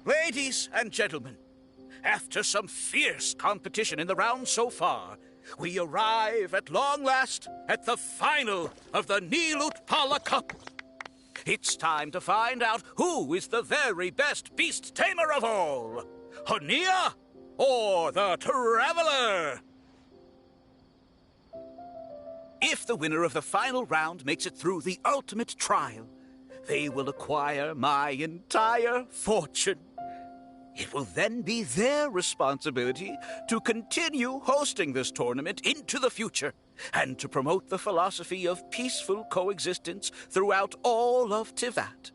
Ladies and gentlemen, after some fierce competition in the round so far, we arrive at long last at the final of the Nilut Pala Cup. It's time to find out who is the very best beast tamer of all, Hania or the Traveler. If the winner of the final round makes it through the ultimate trial, they will acquire my entire fortune. It will then be their responsibility to continue hosting this tournament into the future and to promote the philosophy of peaceful coexistence throughout all of Tivat.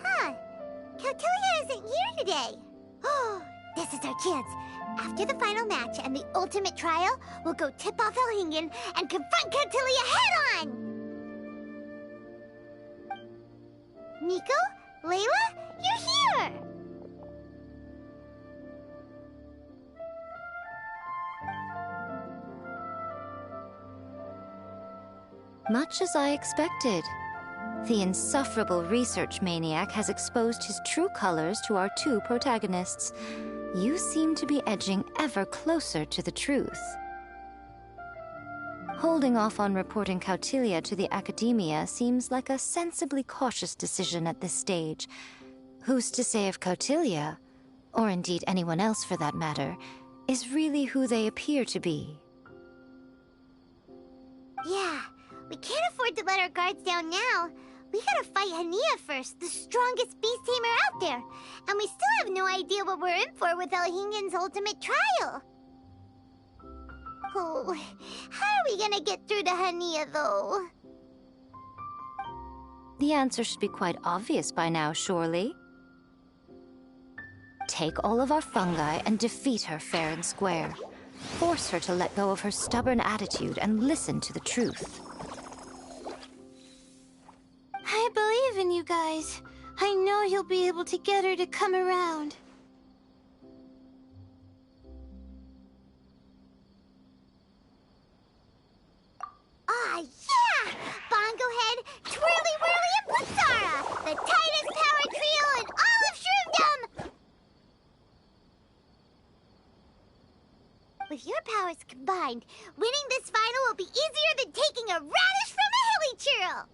Huh. Kautilya isn't here today. Oh, this is our chance. After the final match and the ultimate trial, we'll go tip off Elhingen and confront Kautilya head-on! Nico? Layla? You're here! Much as I expected. The insufferable research maniac has exposed his true colors to our two protagonists. You seem to be edging ever closer to the truth. Holding off on reporting Kautilya to the Academia seems like a sensibly cautious decision at this stage. Who's to say if Kautilya, or indeed anyone else for that matter, is really who they appear to be? Yeah, we can't afford to let our guards down now. We gotta fight Hania first, the strongest beast tamer out there. And we still have no idea what we're in for with Elhingen's ultimate trial. Oh, how are we gonna get through to Hania, though? The answer should be quite obvious by now, surely. Take all of our fungi and defeat her fair and square. Force her to let go of her stubborn attitude and listen to the truth. I believe in you guys. I know you'll be able to get her to come around. Ah, yeah! Bongo Head, Twirly Whirly, and Blitzara! The tightest power trio in all of Shroomdom! With your powers combined, winning this final will be easier than taking a radish from a hilly churl!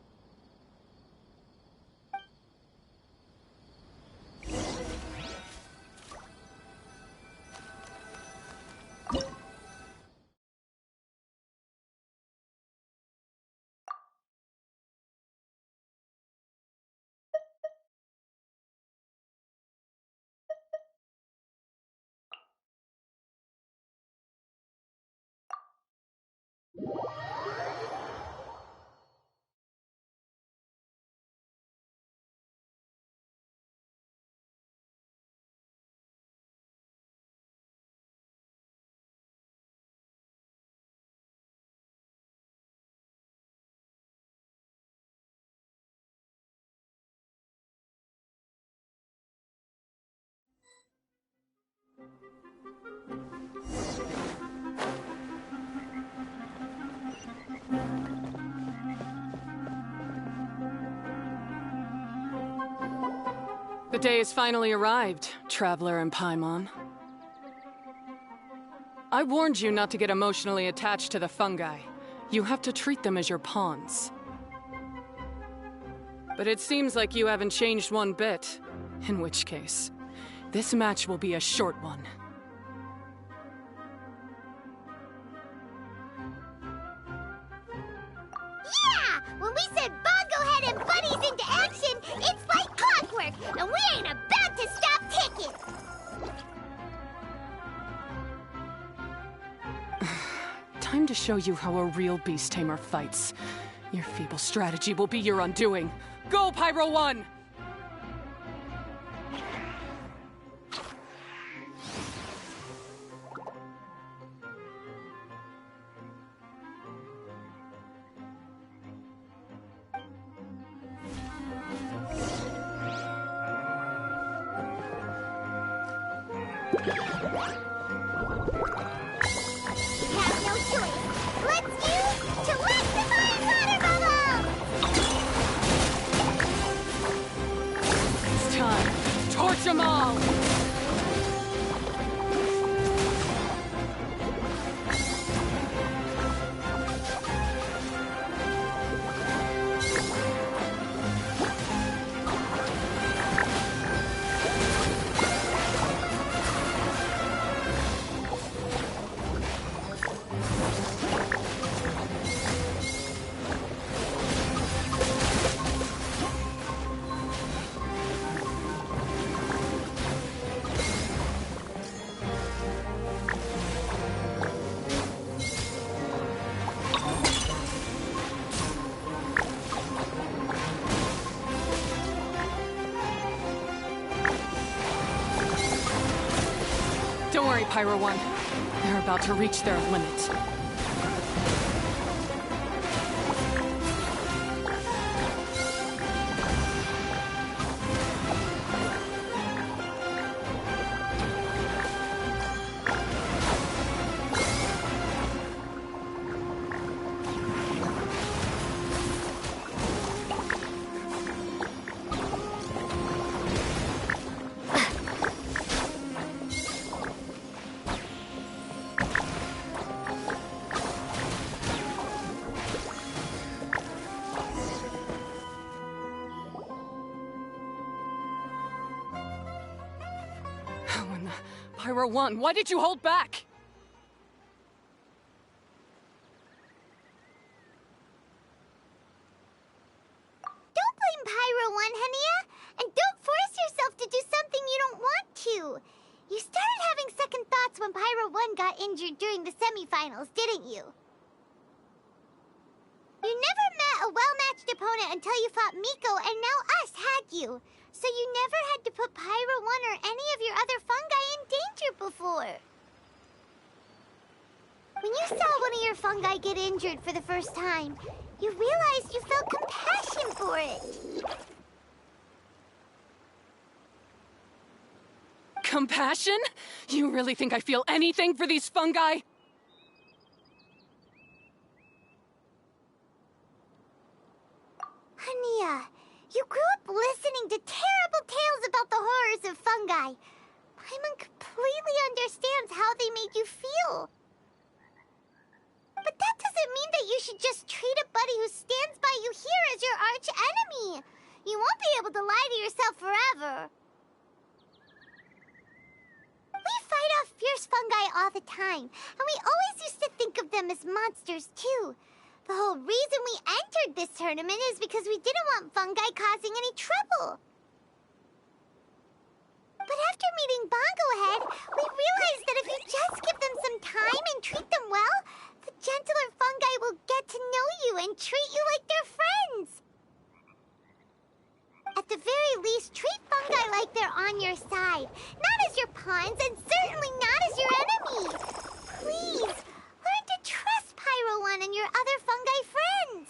The day has finally arrived, Traveler and Paimon. I warned you not to get emotionally attached to the fungi. You have to treat them as your pawns. But it seems like you haven't changed one bit. In which case, this match will be a short one. Yeah! When we send Bongo Head and Bunnies into action, it's like clockwork, and we ain't about to stop ticking! Time to show you how a real beast tamer fights. Your feeble strategy will be your undoing. Go, Pyro 1! Have no choice. Let's use to electrify water bubble! It's time. Torch them all! Don't worry, Pyro 1. They're about to reach their limit. Pyro 1, why did you hold back? Don't blame Pyro 1, Hania! And don't force yourself to do something you don't want to! You started having second thoughts when Pyro 1 got injured during the semifinals, didn't you? You never met a well-matched opponent until you fought Miko, and now us had you. So you never had to put Pyro 1 or any of your other fungi in danger before. When you saw one of your fungi get injured for the first time, you realized you felt compassion for it. Compassion? You really think I feel anything for these fungi? Hania, you grew up listening to terrible tales about the horrors of fungi. Paimon completely understands how they made you feel. But that doesn't mean that you should just treat a buddy who stands by you here as your arch enemy. You won't be able to lie to yourself forever. We fight off fierce fungi all the time, and we always used to think of them as monsters too. The whole reason we entered this tournament is because we didn't want fungi causing any trouble. But after meeting Bongo Head, we realized that if you just give them some time and treat them well, the gentler fungi will get to know you and treat you like their friends. At the very least, treat fungi like they're on your side, not as your pawns and certainly not as your enemy. Please, learn to trust Pyro 1 and your other fungi friends.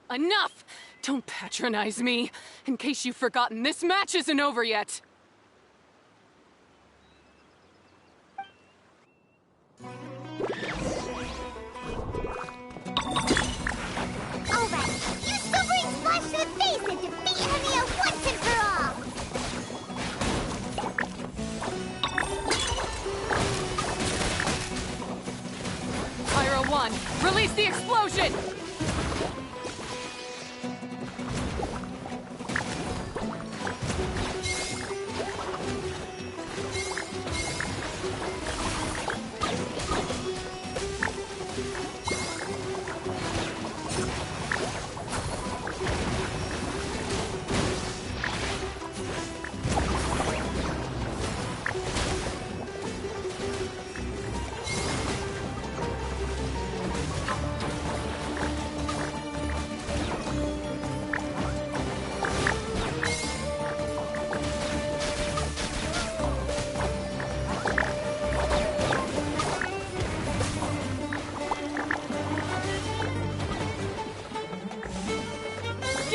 Enough! Don't patronize me. In case you've forgotten, this match isn't over yet. Alright, use Silvering Splash to the face and defeat Hania once and for all! Pyro 1, release the explosion!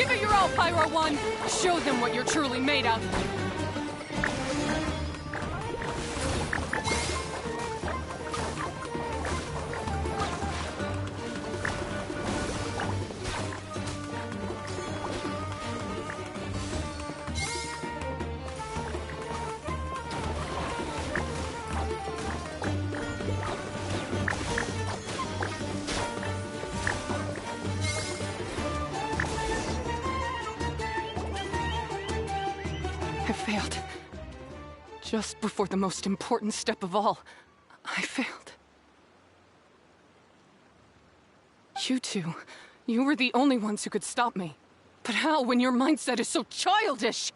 Give it your all, Pyro 1! Show them what you're truly made of! I failed. Just before the most important step of all, I failed. You two, you were the only ones who could stop me. But how when your mindset is so childish?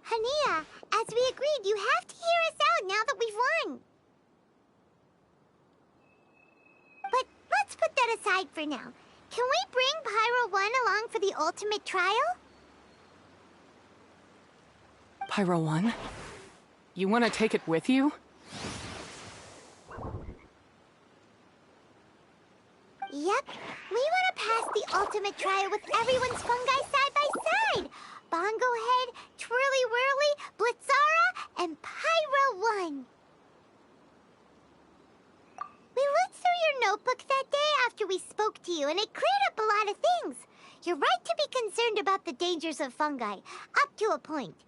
Hania, as we agreed, you have to hear us out now that we've won. But let's put that aside for now. Can we bring Pyro 1 along for the ultimate trial? Pyro 1? You want to take it with you? Yep. We want to pass the ultimate trial with everyone's fungi side by side. Bongo Head, Twirly Whirly, Blitzara, and Pyro 1. We looked through your notebook that day after we spoke to you, and it cleared up a lot of things. You're right to be concerned about the dangers of fungi, up to a point.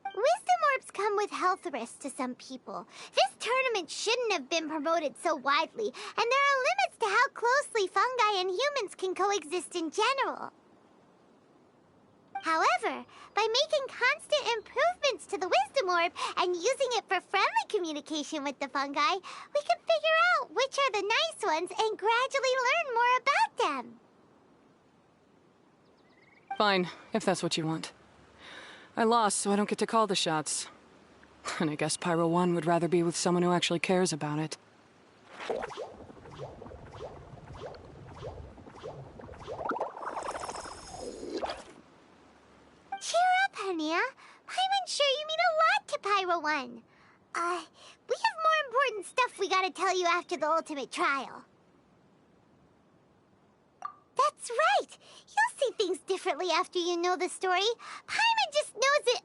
Wisdom orbs come with health risks to some people. This tournament shouldn't have been promoted so widely, and there are limits to how closely fungi and humans can coexist in general. However, by making constant improvements to the Wisdom Orb and using it for friendly communication with the fungi, we can figure out which are the nice ones and gradually learn more about them. Fine, if that's what you want. I lost, so I don't get to call the shots. And I guess Pyro 1 would rather be with someone who actually cares about it. Cheer up, Hania. I'm sure you mean a lot to Pyro 1. We have more important stuff we gotta tell you after the ultimate trial. That's right! You'll see things differently after you know the story. Paimon just knows it.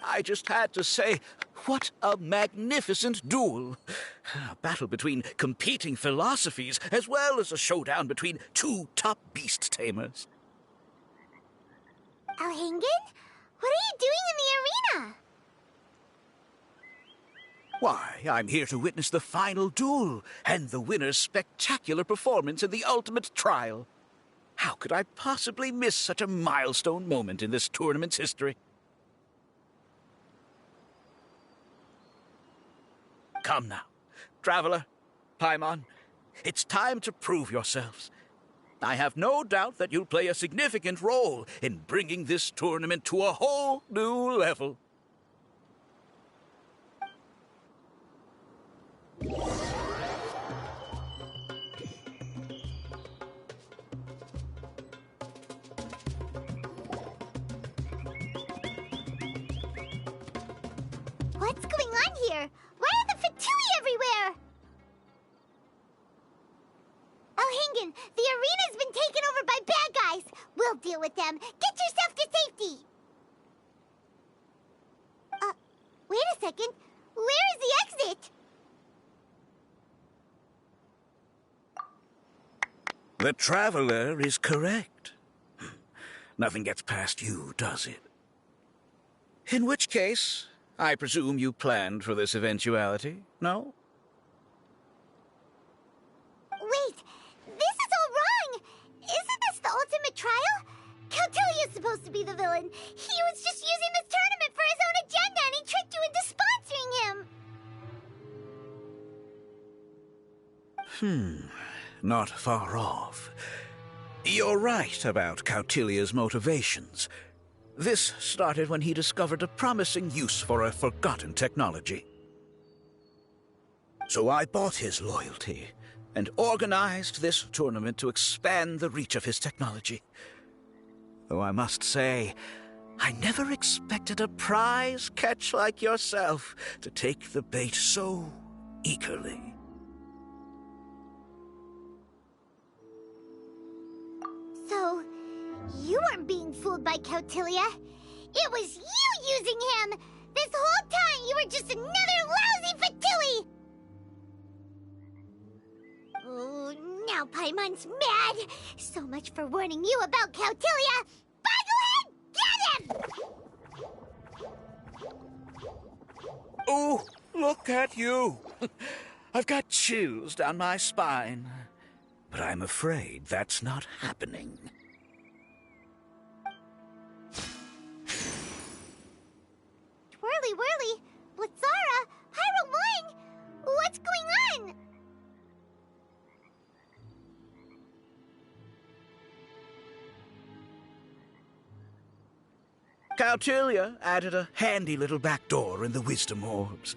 I just had to say, what a magnificent duel. A battle between competing philosophies, as well as a showdown between two top beast tamers. Alhingen? What are you doing in the arena? Why, I'm here to witness the final duel and the winner's spectacular performance in the ultimate trial. How could I possibly miss such a milestone moment in this tournament's history? Come now, Traveler, Paimon, it's time to prove yourselves. I have no doubt that you'll play a significant role in bringing this tournament to a whole new level. What's going on here? Why are the Fatui everywhere? Alhingen, the arena's been taken over by bad guys. We'll deal with them. Get yourself to safety. Wait a second. Where is the exit? The Traveler is correct. Nothing gets past you, does it? In which case, I presume you planned for this eventuality, no? Wait, this is all wrong! Isn't this the ultimate trial? Cautilia's supposed to be the villain. He was just using this tournament for his own agenda, and he tricked you into sponsoring him! Not far off. You're right about Cautilia's motivations. This started when he discovered a promising use for a forgotten technology. So I bought his loyalty and organized this tournament to expand the reach of his technology. Though I must say, I never expected a prize catch like yourself to take the bait so eagerly. So, you weren't being fooled by Cautilia. It was you using him! This whole time you were just another lousy Fatui! Oh, now Paimon's mad! So much for warning you about Cautilia! Boglehead, get him! Oh, look at you! I've got chills down my spine. But I'm afraid that's not happening. Whirly whirly, Blitzara, Pyro 1! What's going on? Cautilia added a handy little back door in the wisdom orbs.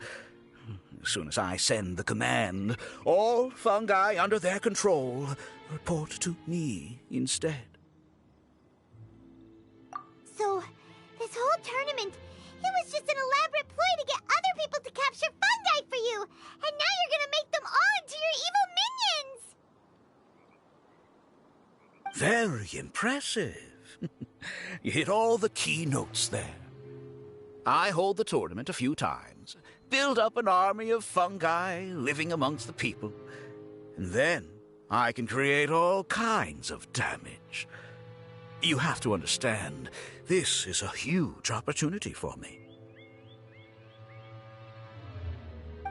As soon as I send the command, all fungi under their control report to me instead. So, this whole tournament, it was just an elaborate ploy to get other people to capture fungi for you! And now you're gonna make them all into your evil minions! Very impressive. You hit all the key notes there. I hold the tournament a few times, build up an army of fungi living amongst the people, and then I can create all kinds of damage. You have to understand, this is a huge opportunity for me.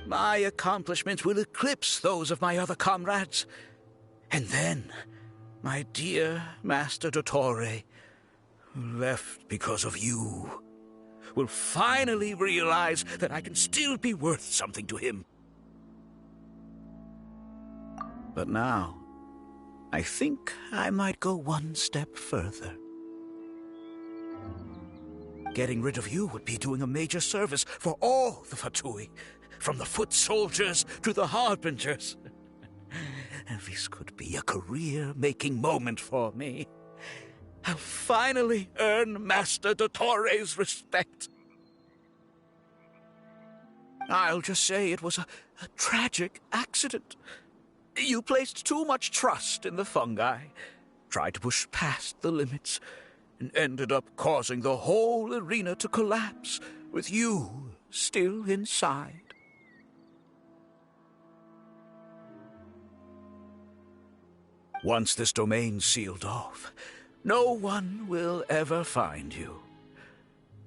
My accomplishments will eclipse those of my other comrades, and then my dear Master Dottore, who left because of you, will finally realize that I can still be worth something to him. But now, I think I might go one step further. Getting rid of you would be doing a major service for all the Fatui, from the foot soldiers to the harbingers. And this could be a career-making moment for me. I'll finally earn Master Dottore's respect. I'll just say it was a tragic accident. You placed too much trust in the fungi, tried to push past the limits, and ended up causing the whole arena to collapse, with you still inside. Once this domain's sealed off, no one will ever find you.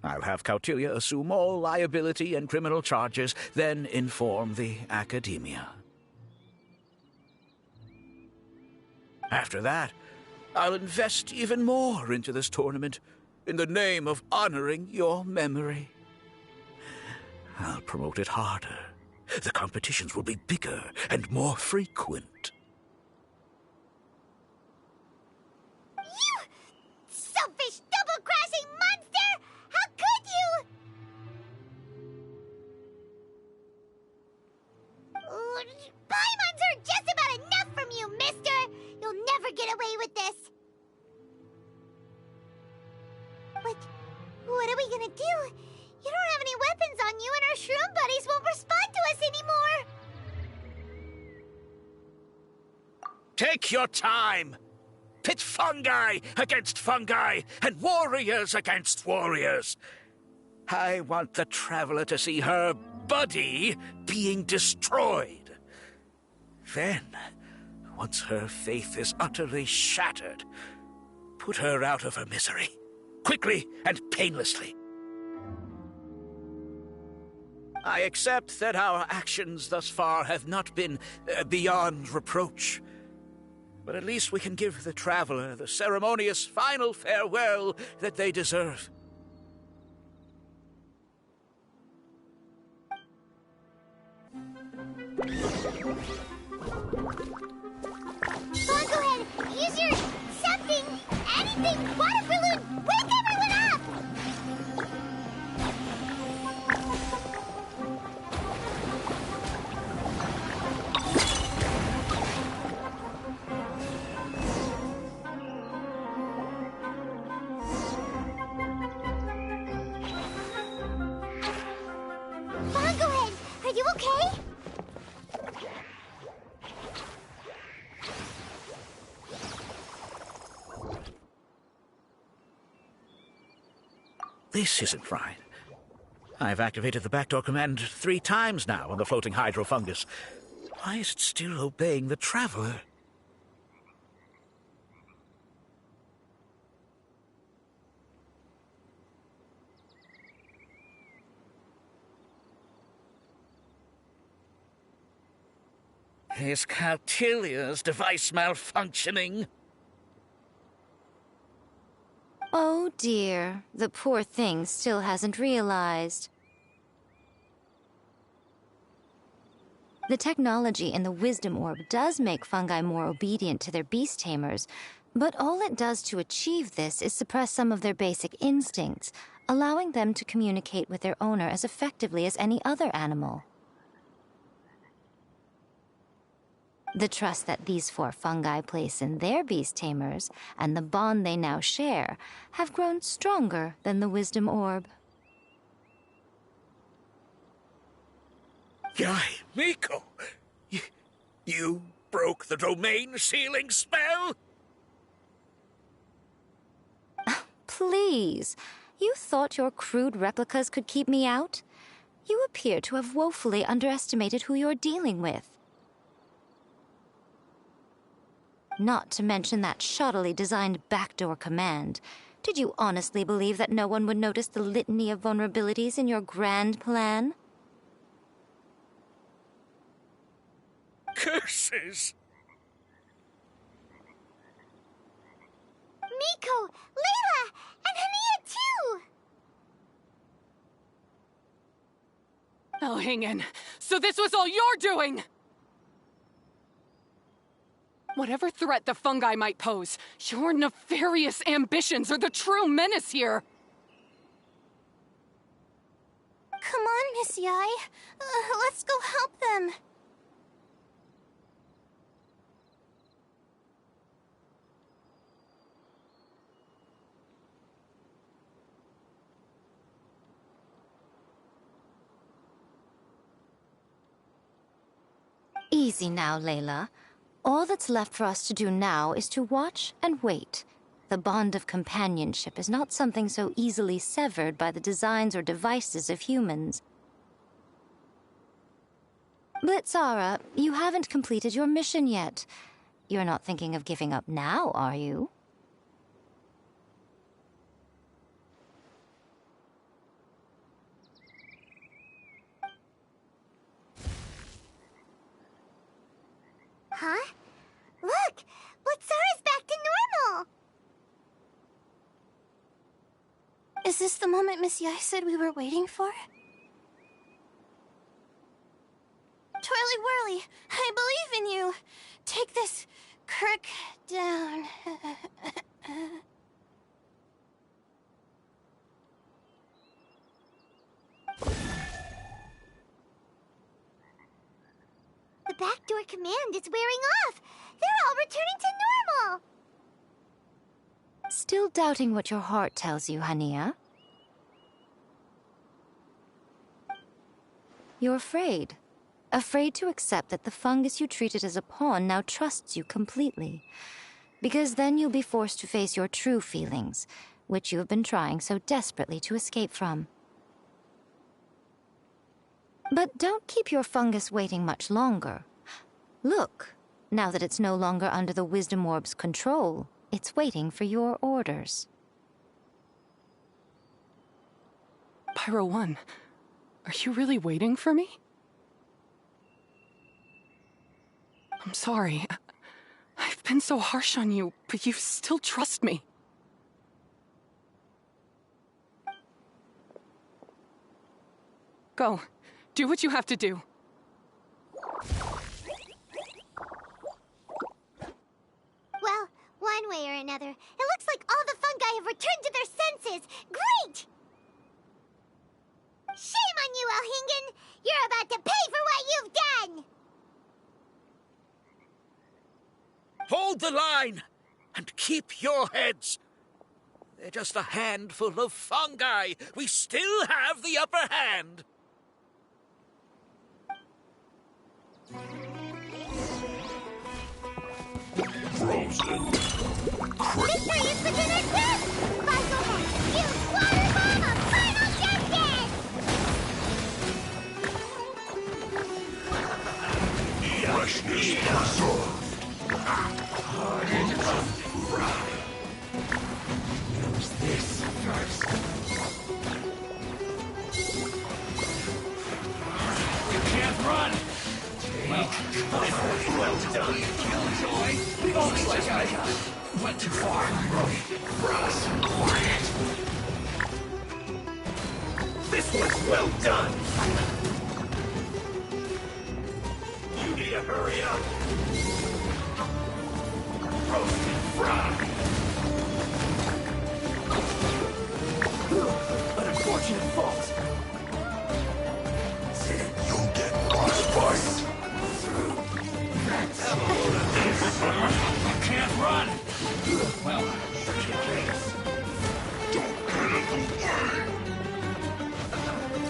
I'll have Cautilia assume all liability and criminal charges, then inform the Academia. After that, I'll invest even more into this tournament, in the name of honoring your memory. I'll promote it harder. The competitions will be bigger and more frequent. You selfish, double-crashing monster! How could you? Paimons are just about enough from you, mister! You'll never get away with this! But what are we gonna do? You don't have any weapons on you, and our shroom buddies won't respond to us anymore! Take your time! Pit fungi against fungi, and warriors against warriors. I want the Traveler to see her buddy being destroyed. Then, once her faith is utterly shattered, put her out of her misery, quickly and painlessly. I accept that our actions thus far have not been beyond reproach. But at least we can give the Traveler the ceremonious final farewell that they deserve. Go ahead, use your something, anything, water balloon, wake everyone up! okay? This isn't right. I've activated the backdoor command 3 times now on the floating hydrofungus. Why is it still obeying the traveler? Is Cautilia's device malfunctioning? Oh dear, the poor thing still hasn't realized. The technology in the Wisdom Orb does make fungi more obedient to their beast tamers, but all it does to achieve this is suppress some of their basic instincts, allowing them to communicate with their owner as effectively as any other animal. The trust that these 4 fungi place in their beast tamers, and the bond they now share, have grown stronger than the Wisdom Orb. Guy, Miko! You broke the domain sealing spell? Please, you thought your crude replicas could keep me out? You appear to have woefully underestimated who you're dealing with. Not to mention that shoddily designed backdoor command. Did you honestly believe that no one would notice the litany of vulnerabilities in your grand plan? Curses! Miko, Layla, and Hania too! Oh, hang in. So this was all you're doing! Whatever threat the fungi might pose, your nefarious ambitions are the true menace here! Come on, Miss Yai. Let's go help them. Easy now, Layla. All that's left for us to do now is to watch and wait. The bond of companionship is not something so easily severed by the designs or devices of humans. Blitzara, you haven't completed your mission yet. You're not thinking of giving up now, are you? Huh? Look! Blitzara's back to normal! Is this the moment Miss Yai said we were waiting for? Twirly Whirly, I believe in you! Take this crook down. The backdoor command is wearing off! They're all returning to normal! Still doubting what your heart tells you, Hania? You're afraid. Afraid to accept that the fungus you treated as a pawn now trusts you completely. Because then you'll be forced to face your true feelings, which you have been trying so desperately to escape from. But don't keep your fungus waiting much longer. Look, now that it's no longer under the Wisdom Orb's control, it's waiting for your orders. Pyro 1, are you really waiting for me? I'm sorry. I've been so harsh on you, but you still trust me. Go. Do what you have to do. Well, one way or another, it looks like all the fungi have returned to their senses. Great! Shame on you, Elhingen! You're about to pay for what you've done! Hold the line and keep your heads. They're just a handful of fungi. We still have the upper hand. Frozen. Victory is within our grasp! Bakugan, use water bomb of final justice! Freshness preserved. Use this first. You can't run! Well done, Killjoy. We've only just begun. Went too far. Ross, quiet. This was well done. You need to hurry up. Roasted frog. An unfortunate fault. You'll get frostbite. Have a load of this. You can't run. Well, such a case. Don't get in the way.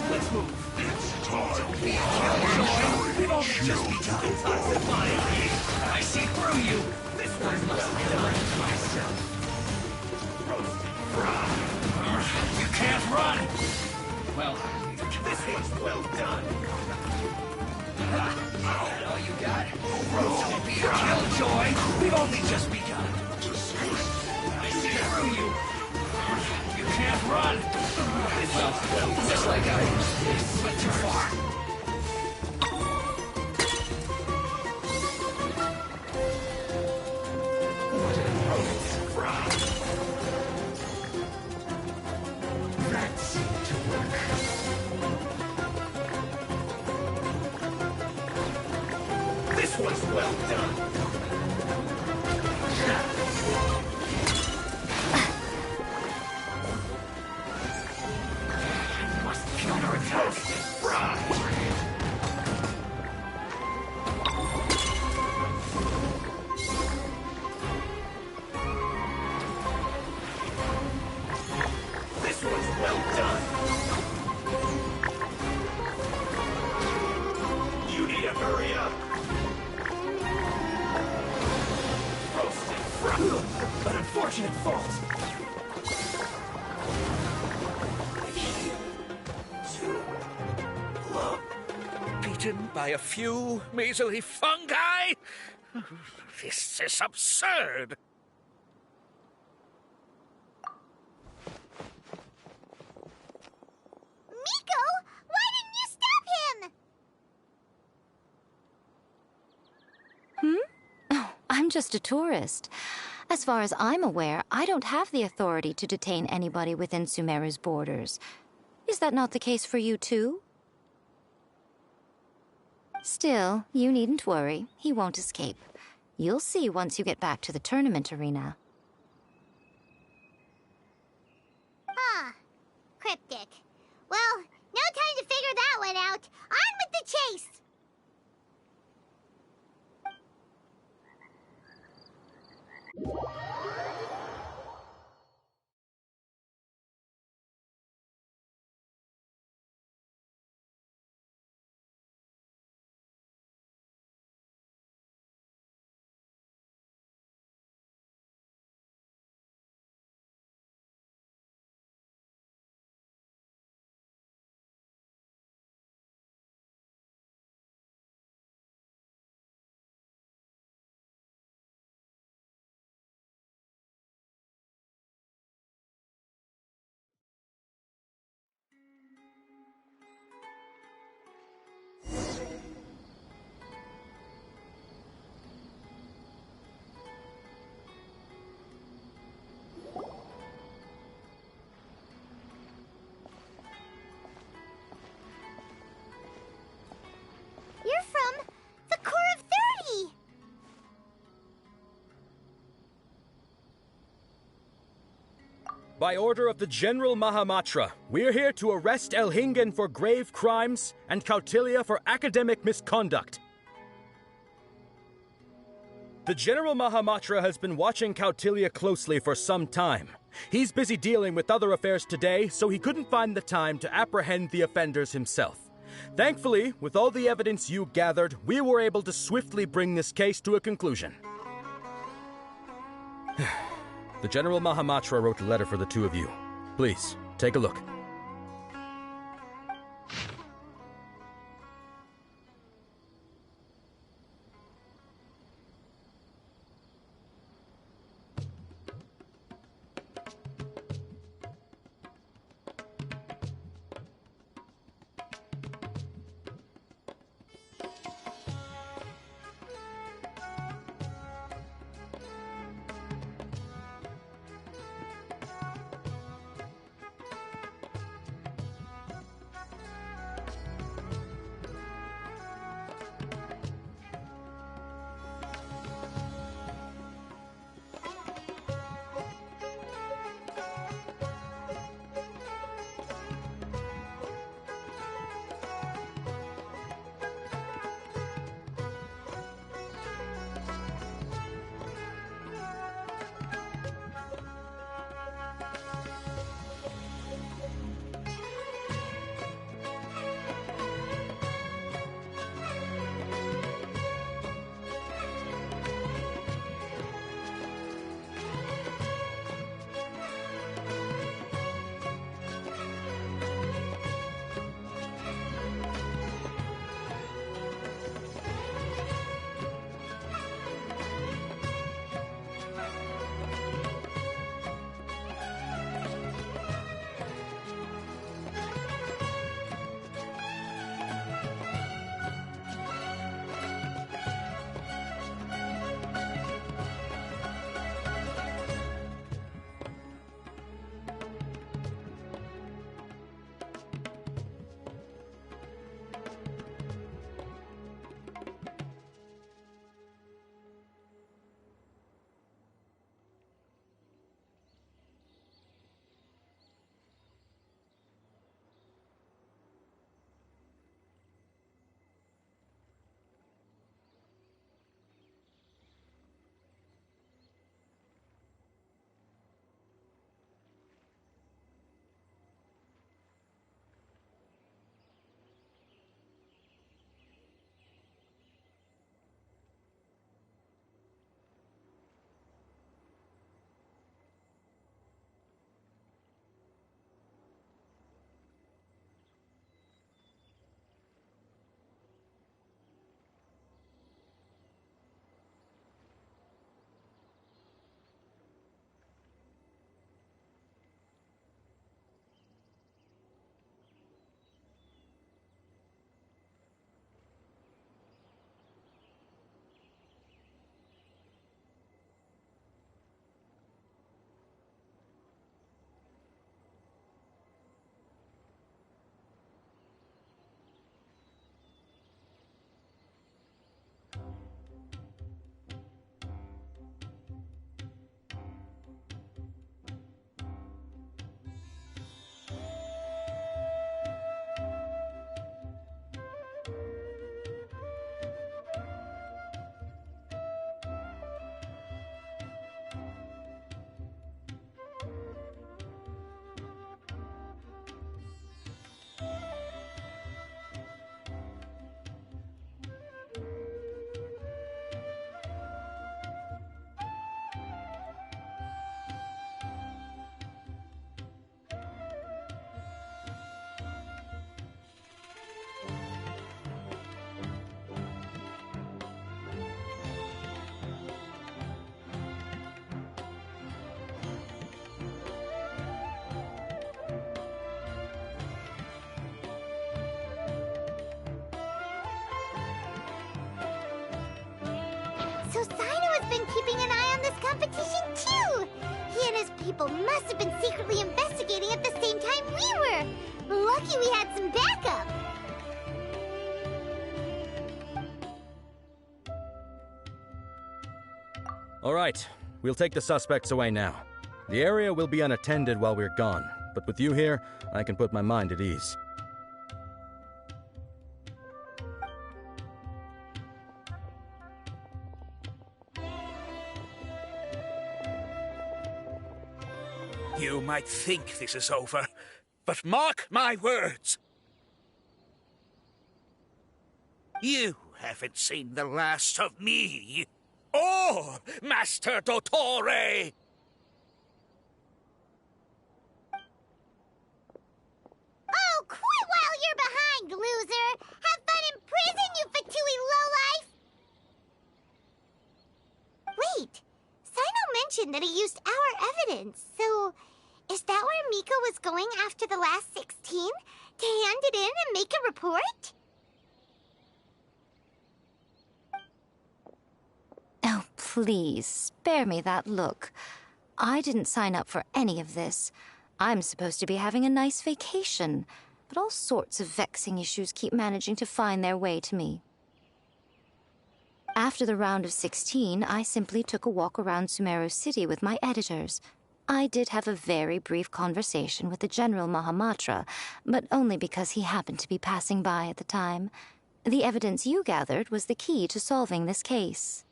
Let's move. It's time. Don't be a killjoy. We've only just begun. I see through you. This one must kill myself. Roasted frog. You can't run. Well, this was well done. All you got? Don't be a killjoy. We've only just begun. I see through you. You can't run. Well, just like I went too far. What an rodent frog. That seemed to work. This was well done. Must counterattack. Right. This was well done. You need to hurry up. Roasted frog. An unfortunate fault. Beaten by a few measly fungi? This is absurd. Miko, why didn't you stop him? Oh, I'm just a tourist. As far as I'm aware, I don't have the authority to detain anybody within Sumeru's borders. Is that not the case for you, too? Still, you needn't worry. He won't escape. You'll see once you get back to the tournament arena. Ah, cryptic. Well, no time to figure that one out. On with the chase! You're from the Corps of 30! By order of the General Mahamatra, we're here to arrest Elhingen for grave crimes and Kautilya for academic misconduct. The General Mahamatra has been watching Kautilya closely for some time. He's busy dealing with other affairs today, so he couldn't find the time to apprehend the offenders himself. Thankfully, with all the evidence you gathered, we were able to swiftly bring this case to a conclusion. The General Mahamatra wrote a letter for the two of you. Please, take a look. So Sino has been keeping an eye on this competition too! He and his people must have been secretly investigating at the same time we were! Lucky we had some backup! All right, we'll take the suspects away now. The area will be unattended while we're gone, but with you here, I can put my mind at ease. You might think this is over, but mark my words. You haven't seen the last of me. Oh, Master Dottore! Oh, quit while you're behind, loser! Have fun in prison, you fatui lowlife! Wait, Sino mentioned that he used our evidence, so is that where Miko was going after the last 16? To hand it in and make a report? Oh, please, spare me that look. I didn't sign up for any of this. I'm supposed to be having a nice vacation, but all sorts of vexing issues keep managing to find their way to me. After the round of 16, I simply took a walk around Sumeru City with my editors. I did have a very brief conversation with the General Mahamatra, but only because he happened to be passing by at the time. The evidence you gathered was the key to solving this case.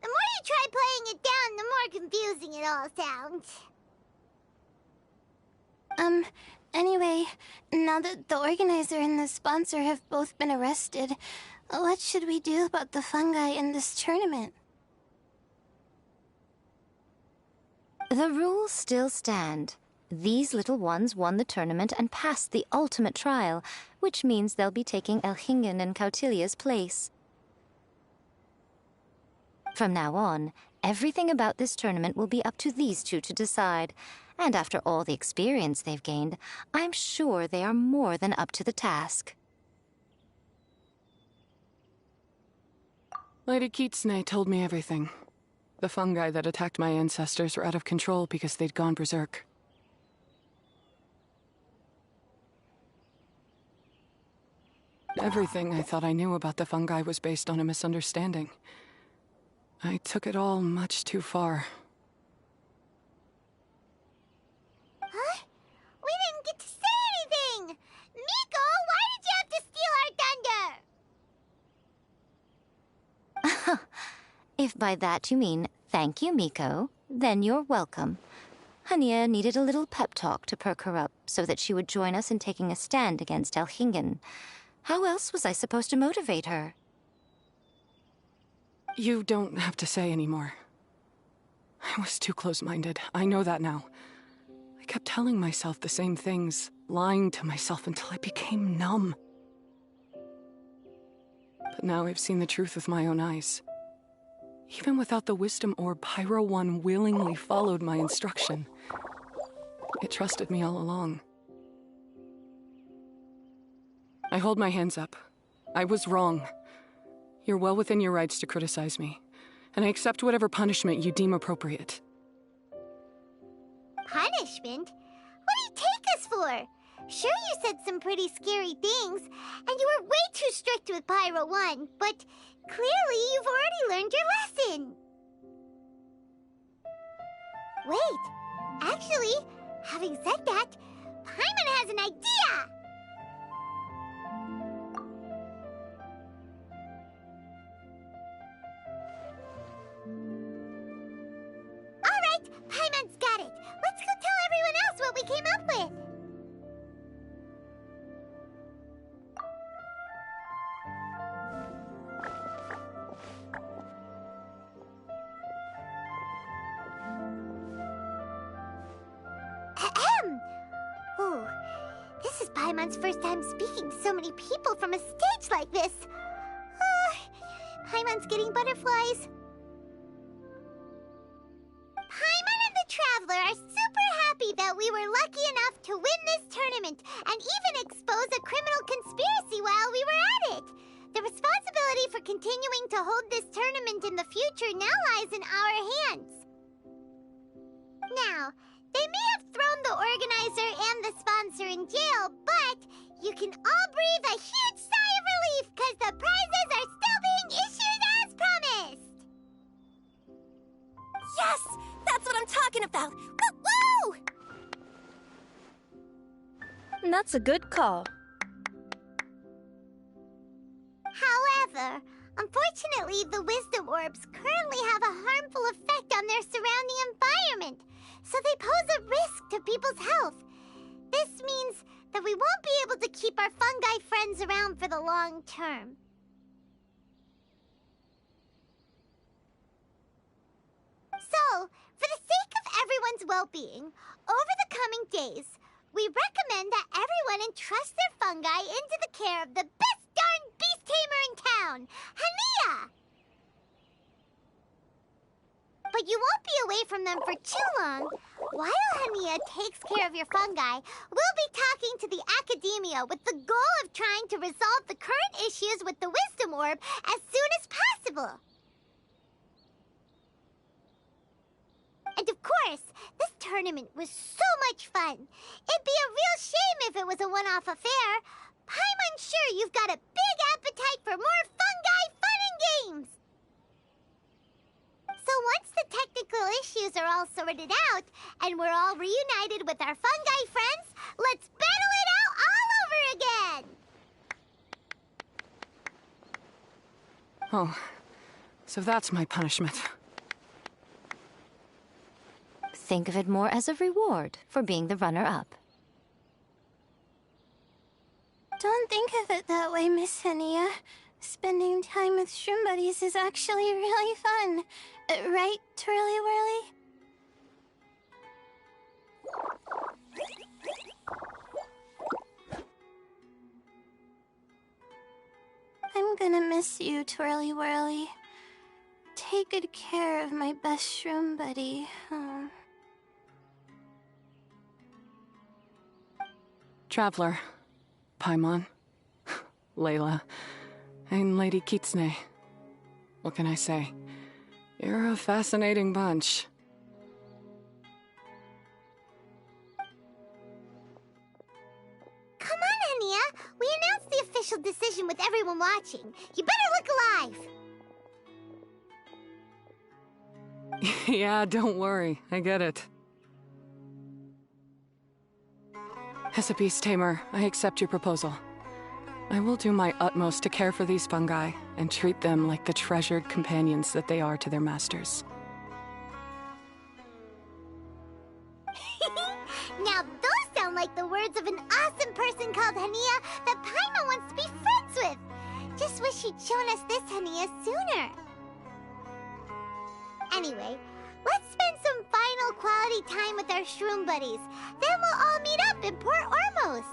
The more you try playing it down, the more confusing it all sounds. Anyway, now that the organizer and the sponsor have both been arrested, what should we do about the fungi in this tournament? The rules still stand. These little ones won the tournament and passed the ultimate trial, which means they'll be taking Elhingen and Cautilia's place. From now on, everything about this tournament will be up to these two to decide. And after all the experience they've gained, I'm sure they are more than up to the task. Lady Kitsune told me everything. The fungi that attacked my ancestors were out of control because they'd gone berserk. Everything I thought I knew about the fungi was based on a misunderstanding. I took it all much too far. Huh? We didn't get to say anything! Miko, why did you have to steal our thunder? If by that you mean thank you, Miko, then you're welcome. Hania needed a little pep talk to perk her up so that she would join us in taking a stand against Elhingen. How else was I supposed to motivate her? You don't have to say anymore. I was too close-minded. I know that now. I kept telling myself the same things, lying to myself until I became numb. But now I've seen the truth with my own eyes. Even without the wisdom orb, Pyro 1 willingly followed my instruction. It trusted me all along. I hold my hands up. I was wrong. You're well within your rights to criticize me, and I accept whatever punishment you deem appropriate. Punishment? What do you take us for? Sure, you said some pretty scary things, and you were way too strict with Pyro 1, but clearly you've already learned your lesson. Wait, actually, having said that, Paimon has an idea! Alright, Paimon's got it. Let's go tell everyone else what we came up with. Ahem. Ooh, this is Paimon's first time speaking to so many people from a stage like this. Paimon's getting butterflies. Paimon and the Traveler are super happy that we were lucky enough to win this tournament and even expose a criminal conspiracy while we were at it. The responsibility for continuing to hold this tournament in the future now lies in our hands. Now, they may have thrown the organizer and the sponsor in jail, but you can all breathe a huge sigh of relief because the prizes are still being issued as promised! Yes! That's what I'm talking about! Woo! That's a good call. However, unfortunately, the wisdom orbs currently have a harmful effect on their surrounding environment, so they pose a risk to people's health. This means that we won't be able to keep our fungi friends around for the long term. well-being, over the coming days, we recommend that everyone entrust their fungi into the care of the best darn beast tamer in town, Hania! But you won't be away from them for too long. While Hania takes care of your fungi, we'll be talking to the Academia with the goal of trying to resolve the current issues with the Wisdom Orb as soon as possible. And of course, this tournament was so much fun. It'd be a real shame if it was a one-off affair. I'm sure you've got a big appetite for more fungi fun and games. So once the technical issues are all sorted out, and we're all reunited with our fungi friends, let's battle it out all over again! Oh, so that's my punishment. Think of it more as a reward for being the runner-up. Don't think of it that way, Miss Hania. Spending time with shroom buddies is actually really fun. Right, Twirly Whirly? I'm gonna miss you, Twirly Whirly. Take good care of my best shroom buddy. Traveler, Paimon, Layla, and Lady Kitsune. What can I say? You're a fascinating bunch. Come on, Hania. We announced the official decision with everyone watching. You better look alive. Yeah, don't worry. I get it. As a beast tamer, I accept your proposal. I will do my utmost to care for these fungi and treat them like the treasured companions that they are to their masters. Now those sound like the words of an awesome person called Hania that Paimon wants to be friends with. Just wish she'd shown us this Hania sooner. Anyway, let's spend some final quality time with our shroom buddies. Then we'll all meet up in Port Ormos.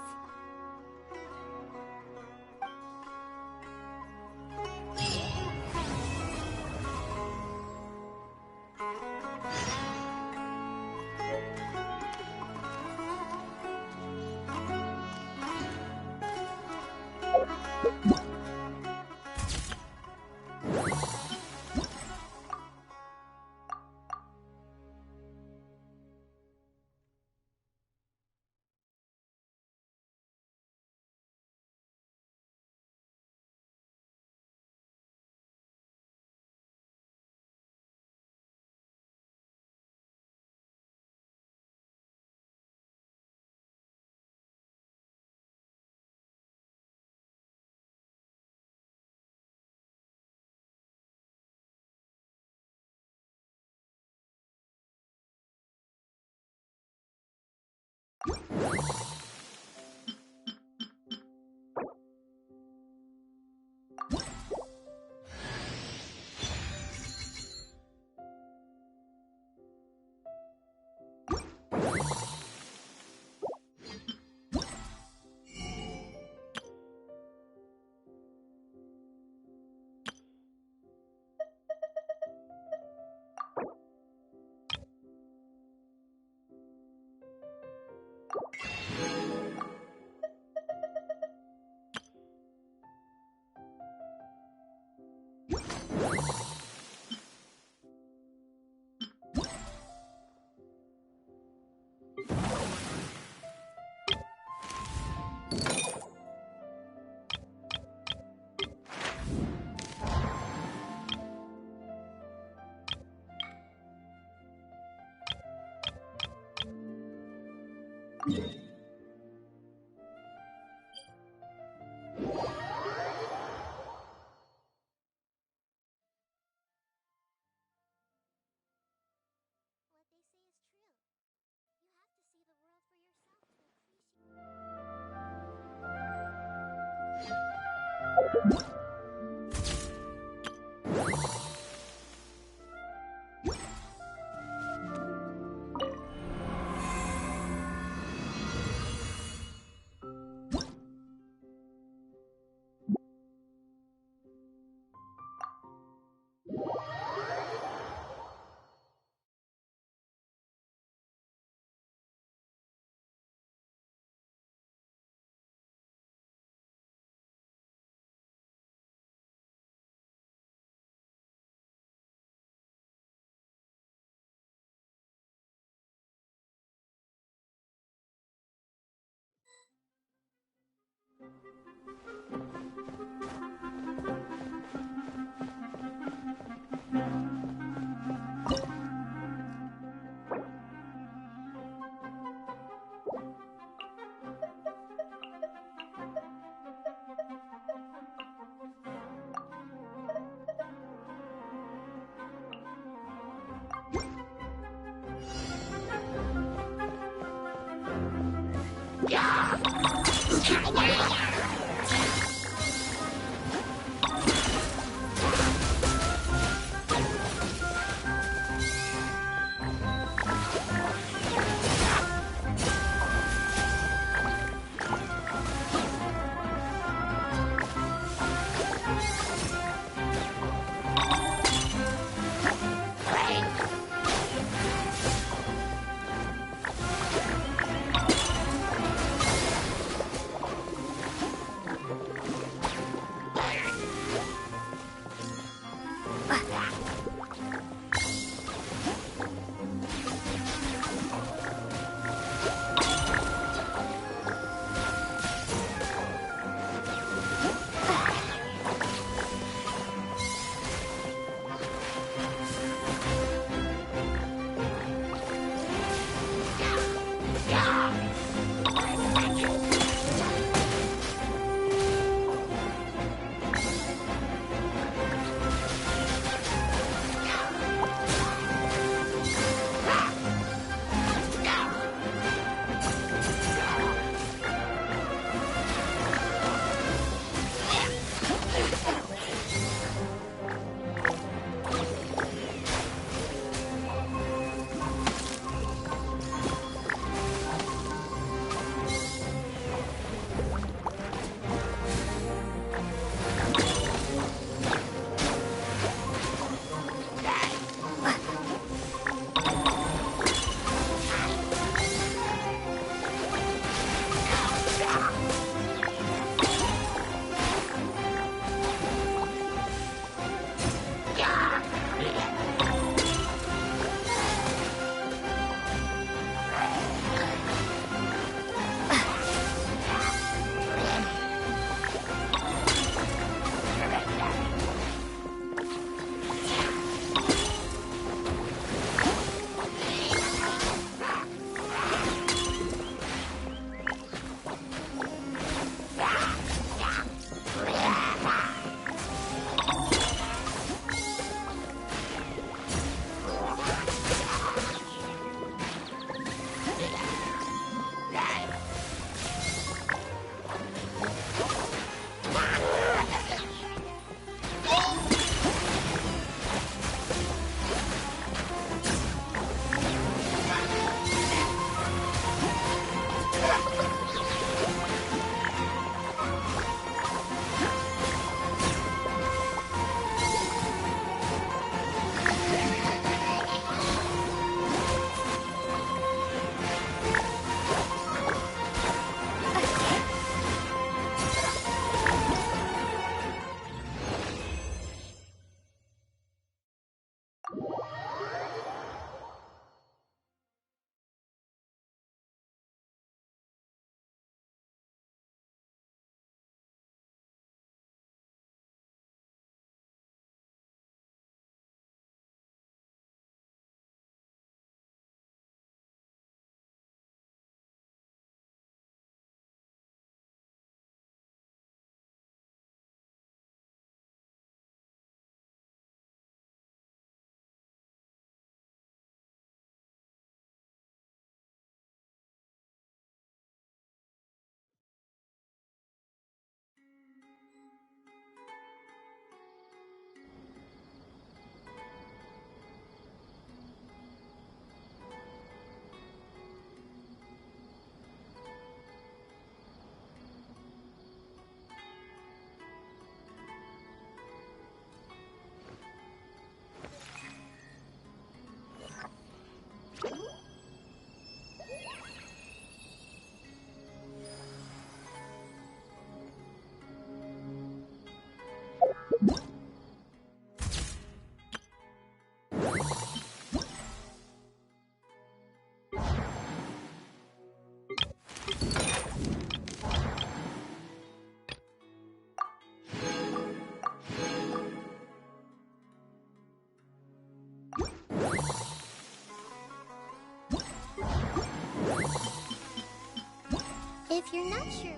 If you're not sure...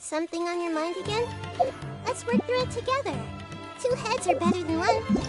Something on your mind again? Let's work through it together. Two heads are better than one.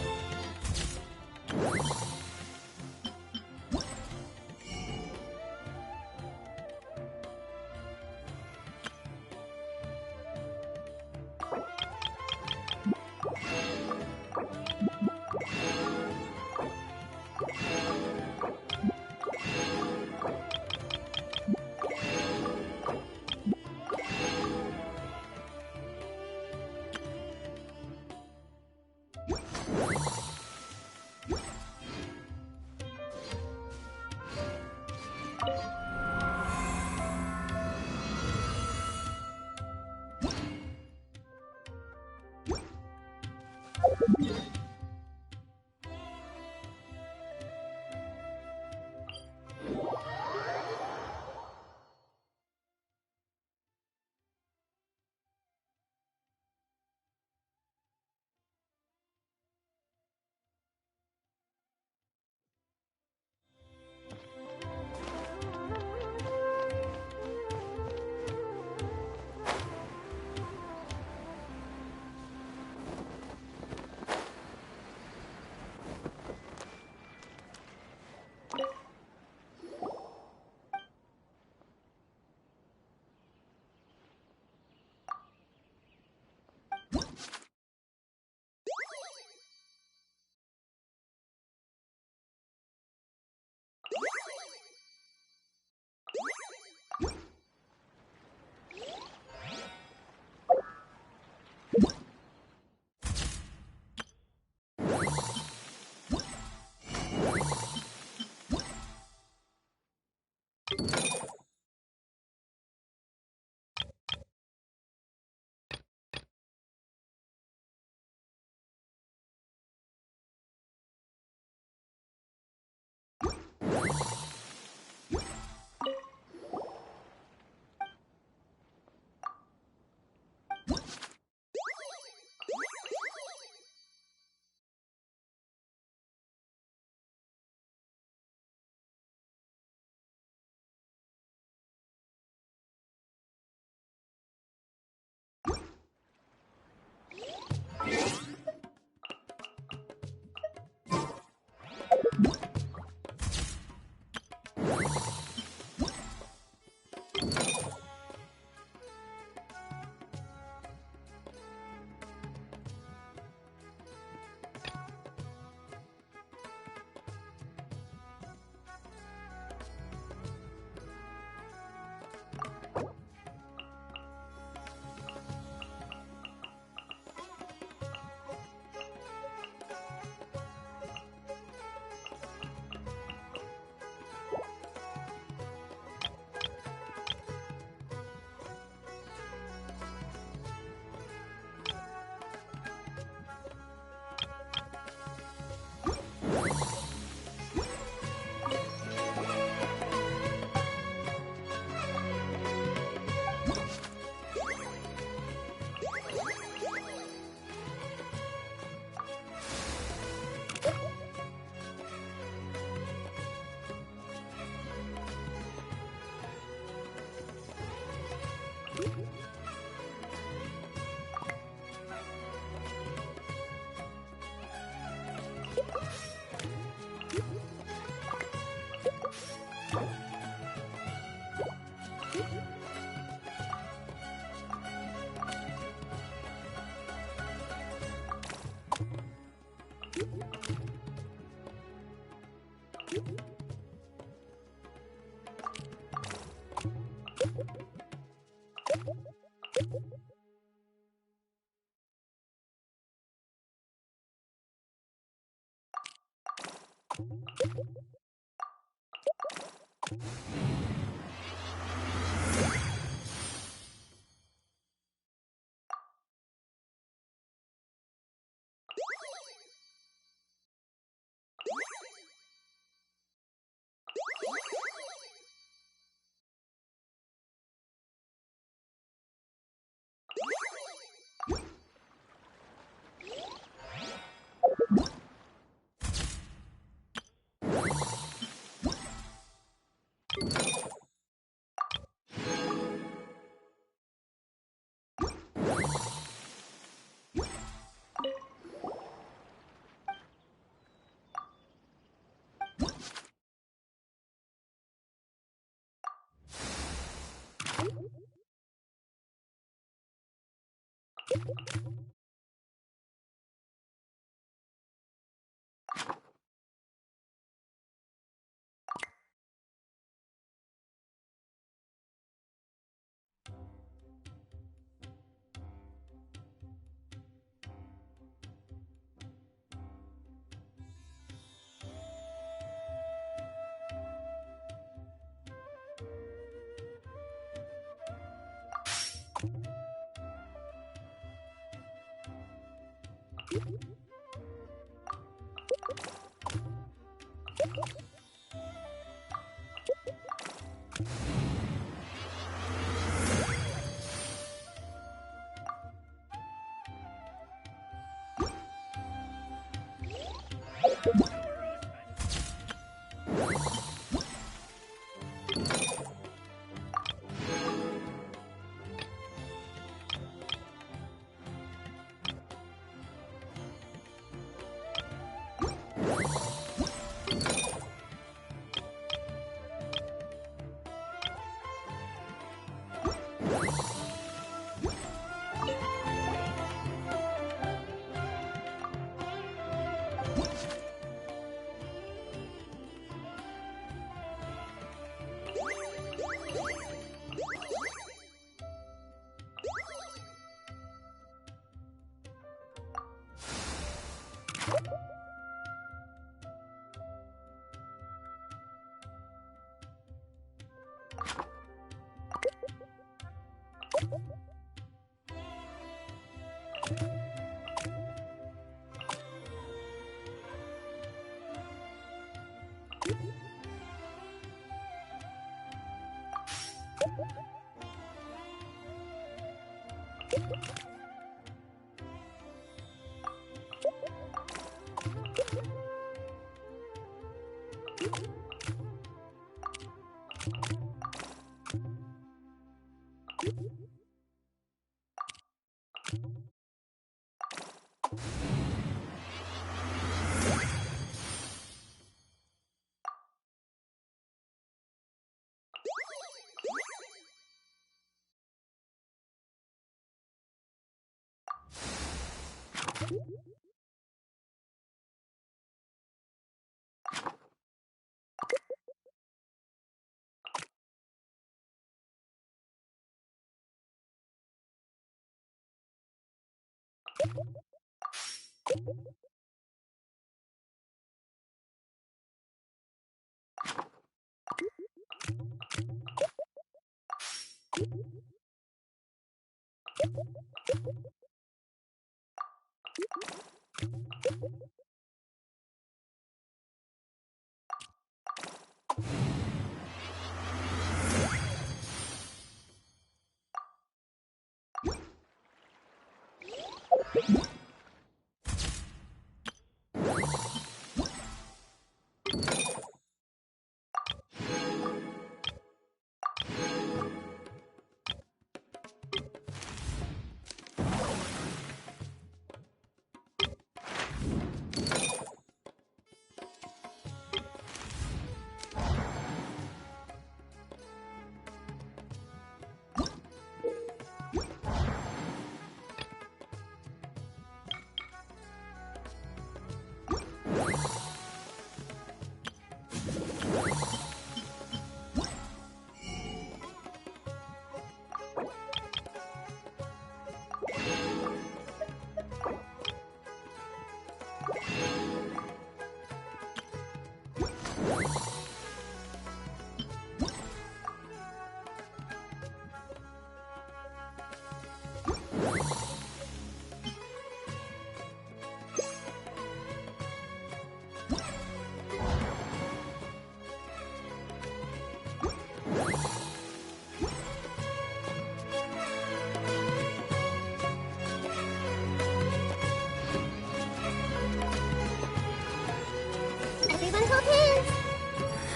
Everyone hold hands!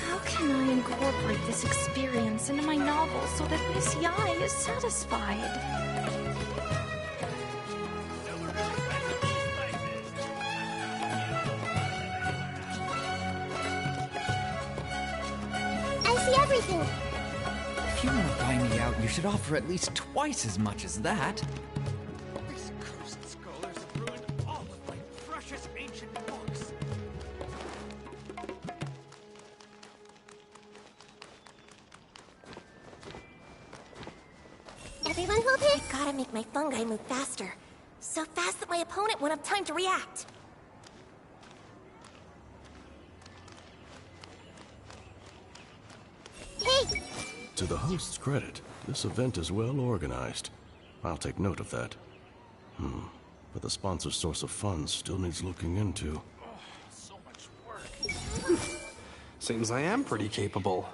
How can I incorporate this experience into my novel so that Miss Yai is satisfied? I see everything! If you want to buy me out, you should offer at least twice as much as that. These cursed scholars have ruined all of my precious ancient books. Everyone hold hands! I gotta make my fungi move faster. So fast that my opponent won't have time to react. Hey! To the host's credit, this event is well organized. I'll take note of that. But the sponsor's source of funds still needs looking into. So much work. Seems I am pretty capable.